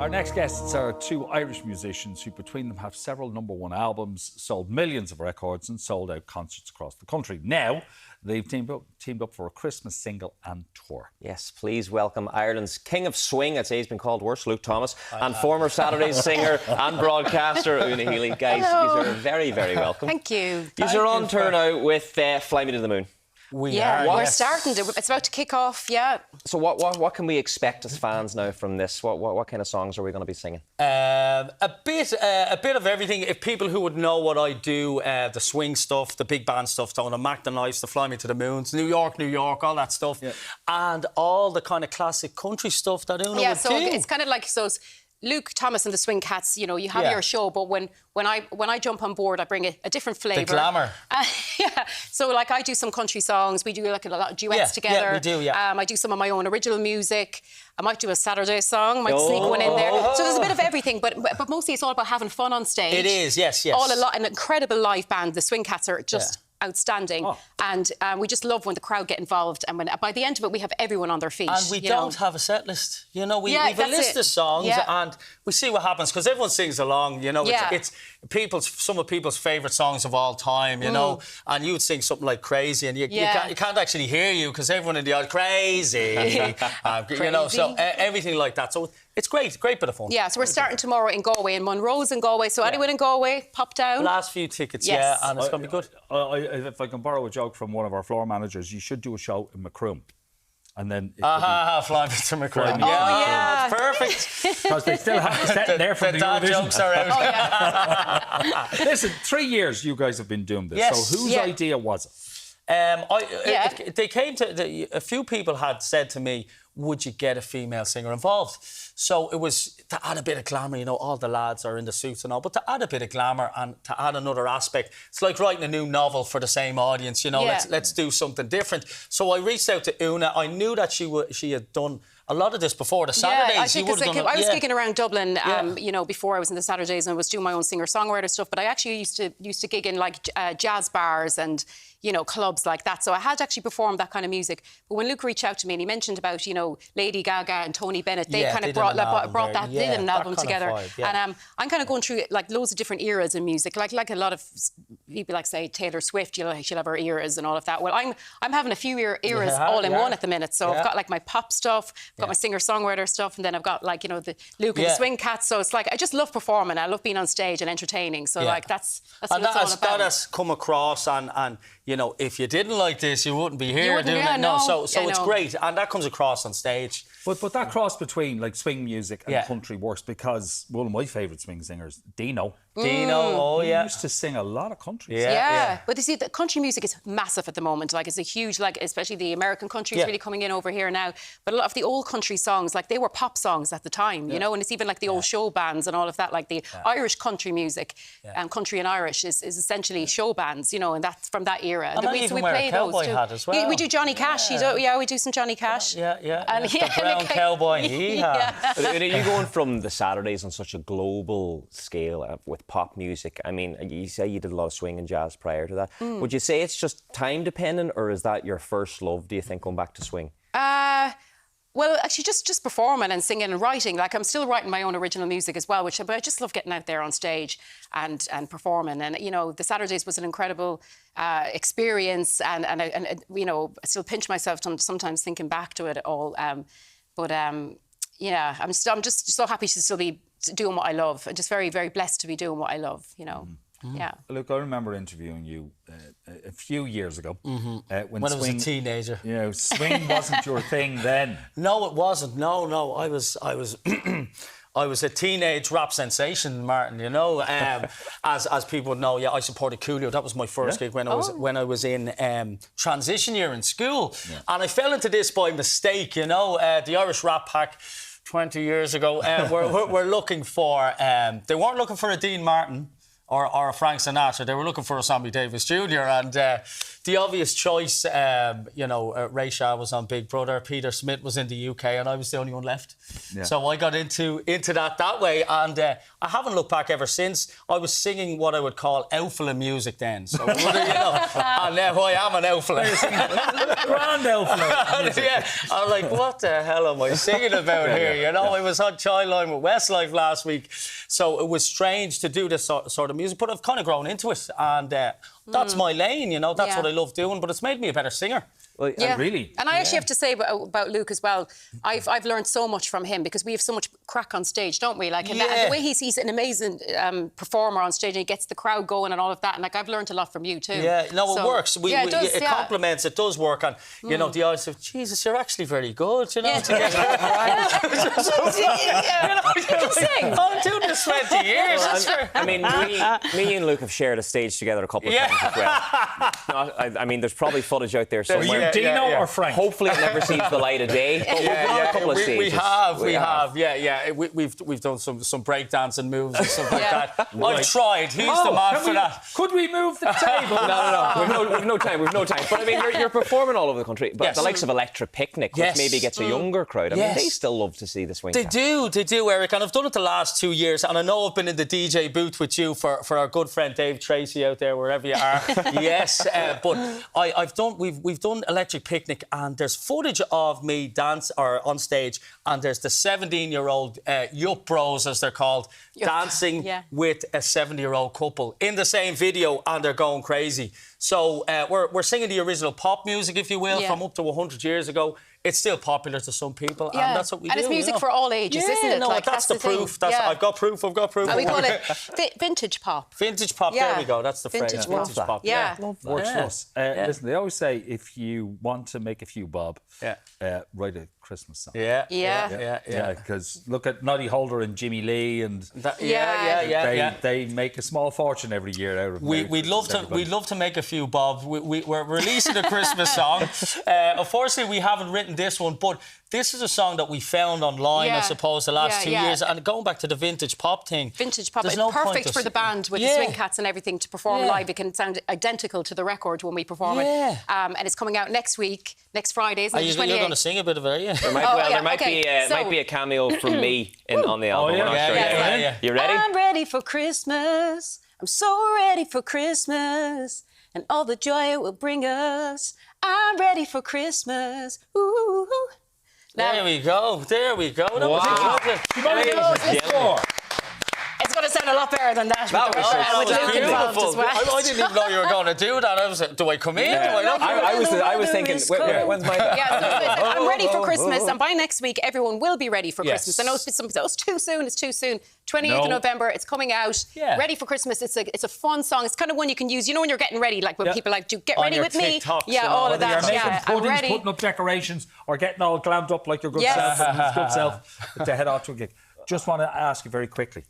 Our next guests are two Irish musicians who between them have several #1 albums, sold millions of records and sold out concerts across the country. Now, they've teamed up for a Christmas single and tour. Yes, please welcome Ireland's King of Swing, I'd say he's been called worse, Luke Thomas, and former Saturdays singer and broadcaster Una Healy. Guys, you are very, very welcome. Thank you. You are on tour now with Fly Me to the Moon. We're starting to. It's about to kick off, yeah. So what can we expect as fans now from this? What kind of songs are we going to be singing? A bit of everything. If people who would know what I do, the swing stuff, the big band stuff, the Mac the Knives, the Fly Me to the Moons, New York, all that stuff, and all the kind of classic country stuff that Una would do. So it's kind of like Luke Thomas and the Swing Cats, you know, you have your show, but when I jump on board, I bring a different flavour. The glamour. So, like, I do some country songs. We do, like, a lot of duets together. Yeah, we do, I do some of my own original music. I might do a Saturday song, might sneak one in there. So there's a bit of everything, but mostly it's all about having fun on stage. It is, yes. An incredible live band. The Swing Cats are just... outstanding, and we just love when the crowd get involved, and when by the end of it we have everyone on their feet. And we don't have a set list, you know. We have a list of songs, and we see what happens because everyone sings along. You know, it's some of people's favourite songs of all time. You know, and you would sing something like "Crazy," and you can't actually hear you because everyone in the audience crazy, you know. So everything like that. So it's great bit of fun. Yeah, so we're starting tomorrow in Galway, and Monroe's in Galway. So anyone in Galway, pop down. Last few tickets, and it's going to be good. If I can borrow a joke from one of our floor managers, you should do a show in Macroom. And then... Fly Me to Macroom. It's perfect. Because they still have to set there for the dad jokes are out. Listen, 3 years you guys have been doing this. Yes. So whose idea was it? They came to... A few people had said to me, would you get a female singer involved? So it was to add a bit of glamour, you know, all the lads are in the suits and all, but to add a bit of glamour and to add another aspect. It's like writing a new novel for the same audience, you know, let's do something different. So I reached out to Una. I knew that she had done a lot of this before the Saturdays. I think I was gigging around Dublin, you know, before I was in the Saturdays and was doing my own singer-songwriter stuff, but I actually used to gig in, like, jazz bars and, you know, clubs like that. So I had actually performed that kind of music. But when Luke reached out to me and he mentioned about, you know, Lady Gaga and Tony Bennett, they kind of brought that, did an album together. And I'm kind of going through, like, loads of different eras in music. Like a lot of people, like, say, Taylor Swift, you know, she'll have her eras and all of that. Well, I'm having a few eras all in one at the minute. So I've got, like, my pop stuff, I've got my singer-songwriter stuff, and then I've got, like, you know, the Luke and the Swing Cats. So it's like, I just love performing. I love being on stage and entertaining. So, like, that's what it's all about. That has come across, and you know, if you didn't like this, you wouldn't be here doing it. So it's great, and that comes across on stage. But that cross between, like, swing music and country works because one of my favourite swing singers, Dino. He used to sing a lot of country. But you see, the country music is massive at the moment. Like, it's a huge, like, especially the American country is really coming in over here now. But a lot of the old country songs, like, they were pop songs at the time, you know, and it's even like the old show bands and all of that, like the Irish country music, country and Irish is essentially show bands, you know, and that's from that era. And we play a cowboy hat as well. We do Johnny Cash. We do some Johnny Cash. And the brown cowboy. You're going from the Saturdays on such a global scale with pop music. I mean, you say you did a lot of swing and jazz prior to that. Would you say it's just time dependent, or is that your first love, do you think, going back to swing? Well, actually, just performing and singing and writing. Like, I'm still writing my own original music as well, but I just love getting out there on stage and performing. And, you know, the Saturdays was an incredible experience, and you know, I still pinch myself sometimes thinking back to it all. I'm just so happy to still be doing what I love, and just very, very blessed to be doing what I love, you know. Look, I remember interviewing you a few years ago when I was a teenager. You know, swing wasn't your thing then. No, it wasn't. No, I was I was a teenage rap sensation, Martin. You know, as people would know. Yeah, I supported Coolio. That was my first gig when I was in transition year in school, and I fell into this by mistake. You know, the Irish Rap Pack 20 years ago were looking for. They weren't looking for a Dean Martin or a Frank Sinatra. They were looking for a Sammy Davis Jr. And the obvious choice, Ray Shah was on Big Brother, Peter Smith was in the UK, and I was the only one left. Yeah. So I got into that way, and I haven't looked back ever since. I was singing what I would call Elfala music then. So, and now I am an Elfala. Grand Elfala. Yeah, I'm like, what the hell am I singing about here? You know, I was on Childline with Westlife last week, so it was strange to do this sort of music, but I've kind of grown into it, and that's my lane, you know, that's what I love doing, but it's made me a better singer. Well, really? And I actually have to say about Luke as well, I've learned so much from him because we have so much crack on stage, don't we? Like, and the way he's an amazing performer on stage and he gets the crowd going and all of that. And, like, I've learned a lot from you too. Yeah, no, it works. It complements, it does work. And, you know, the eyes of, Jesus, you're actually very good, you know. Yeah. You can sing. I've been doing this 20 years. I mean, me and Luke have shared a stage together a couple of times as well. I mean, there's probably footage out there somewhere. Dino or Frank? Hopefully it never sees the light of day. But we've done a couple of stages. We have. We've done some breakdancing moves and stuff like that. I've tried. He's the man for that. Could we move the table? No. We've no time. But I mean, you're performing all over the country. But the likes of Electric Picnic, which maybe gets a younger crowd, I mean, they still love to see the swing. They do, Eric. And I've done it the last 2 years. And I know I've been in the DJ booth with you for our good friend Dave Tracy out there, wherever you are. Yes, but we've done Electric Picnic, and there's footage of me dance or on stage, and there's the 17-year-old Yup Bros, as they're called, dancing with a 70-year-old couple in the same video, and they're going crazy. So we're singing the original pop music, if you will, from up to 100 years ago. It's still popular to some people, and that's what we do. And it's music for all ages, isn't it? No, like, that's the proof. I've got proof. And we call it vintage pop. Vintage pop, there we go. That's the phrase. Vintage pop. Yeah. Works for us. Listen, they always say if you want to make a few bob, write a Christmas song. Yeah. Because look at Noddy Holder and Jimmy Lee, and they make a small fortune every year out of it. We'd love to make a few bob. We're releasing a Christmas song. Unfortunately, we haven't written this one, but this is a song that we found online, I suppose, the last 2 years. And going back to the vintage pop thing. Vintage pop, it's perfect for the band with the swing cats and everything to perform live. It can sound identical to the record when we perform it. And it's coming out next week, next Friday, isn't it? You're going to sing a bit of it, are you? There might be a cameo from me on the album. You ready? I'm ready for Christmas. I'm so ready for Christmas and all the joy it will bring us. I'm ready for Christmas. Ooh. There we go. That Wow. It's going to sound a lot better than that. That with Luke involved as well. I didn't even know you were going to do that. I was like, do I come in? Do I not? I was thinking, when's my... I'm ready for Christmas, and by next week, everyone will be ready for Christmas. I know it's too soon. 28th of November, it's coming out. Ready for Christmas. It's a fun song. It's kind of one you can use, you know, when you're getting ready, like when people like, do get ready with me. All of that. You're making puddings, putting up decorations, or getting all glammed up like your good self to head off to a gig. Just want to ask you very quickly.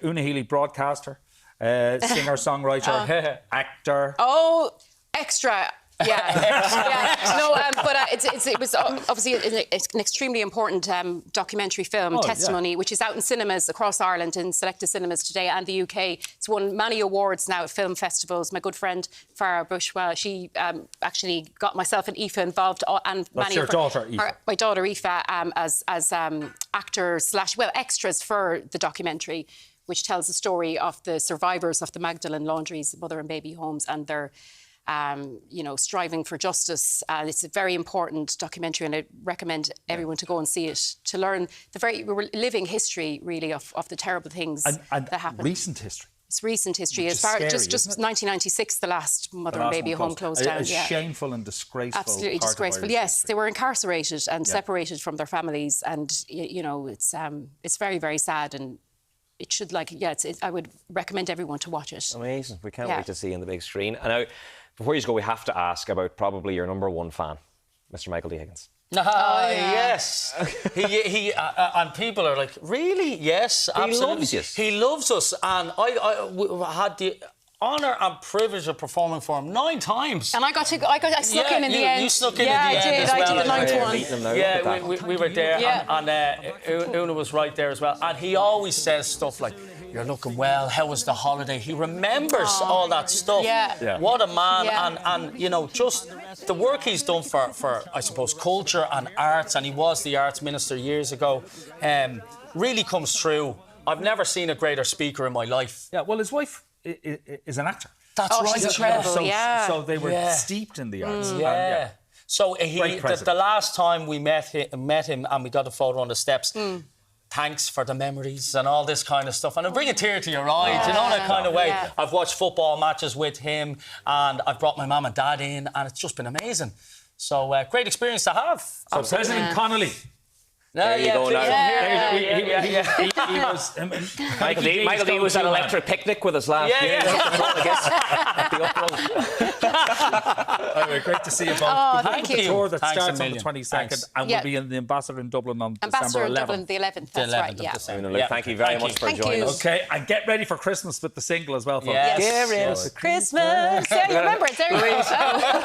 Una Healy, broadcaster, singer, songwriter, actor. Oh, extra. But it was obviously an extremely important documentary film, Testimony, which is out in cinemas across Ireland, in selected cinemas today, and the UK. It's won many awards now at film festivals. My good friend Farah Bushwell, she actually got myself and Aoife involved, and That's your daughter, Aoife. My daughter Aoife, as actors / extras for the documentary, which tells the story of the survivors of the Magdalene Laundries mother and baby homes and their striving for justice. It's a very important documentary, and I recommend everyone to go and see it, to learn the very living history, really, of the terrible things that happened. Recent history. It's recent history. As far just 1996, the last mother and baby home closed down. It's shameful and disgraceful. Absolutely disgraceful. Yes, they were incarcerated and separated from their families, and it's very, very sad, and it should I would recommend everyone to watch it. Amazing. We can't wait to see you on the big screen. And now, before you go, we have to ask about probably your number one fan, Mr. Michael D. Higgins. Yes. He and people are like, really? Yes, absolutely. He loves us. He loves us, and I had the honour and privilege of performing for him 9 times. And I snuck in the end. You snuck in yeah, the end as well. I did the ninth one. Yeah, we were there, Yeah. and Una was right there as well. And he always says stuff like, "You're looking well. How was the holiday?" He remembers all that stuff. Yeah. What a man! Yeah. And you know, just the work he's done for I suppose culture and arts, and he was the arts minister years ago. Really comes through. I've never seen a greater speaker in my life. Yeah, well, his wife is an actor. That's right. she's incredible, So they were steeped in the arts. And, Yeah. So Great president. the last time we met him and we got a photo on the steps, thanks for the memories and all this kind of stuff. And it'll bring a tear to your eye, you know, that kind of way. Yeah. I've watched football matches with him and I've brought my mum and dad in and it's just been amazing. So great experience to have. So President Connolly. There you go, now. He was... Michael D was at Electric Picnic with us last year. Anyway, great to see you both. Oh, Good luck thank with the you. tour that Thanks starts a on the million. 22nd Thanks. and Yeah. will be in the Ambassador in Dublin on Ambassador December in 11th. Dublin, the 11th. That's The 11th right, of yeah. December. Luke, thank you very much for Thank joining you. us. Okay, and get ready for Christmas with the single as well, folks. Yes. Get ready for Christmas. Yeah, you remember it. There you go.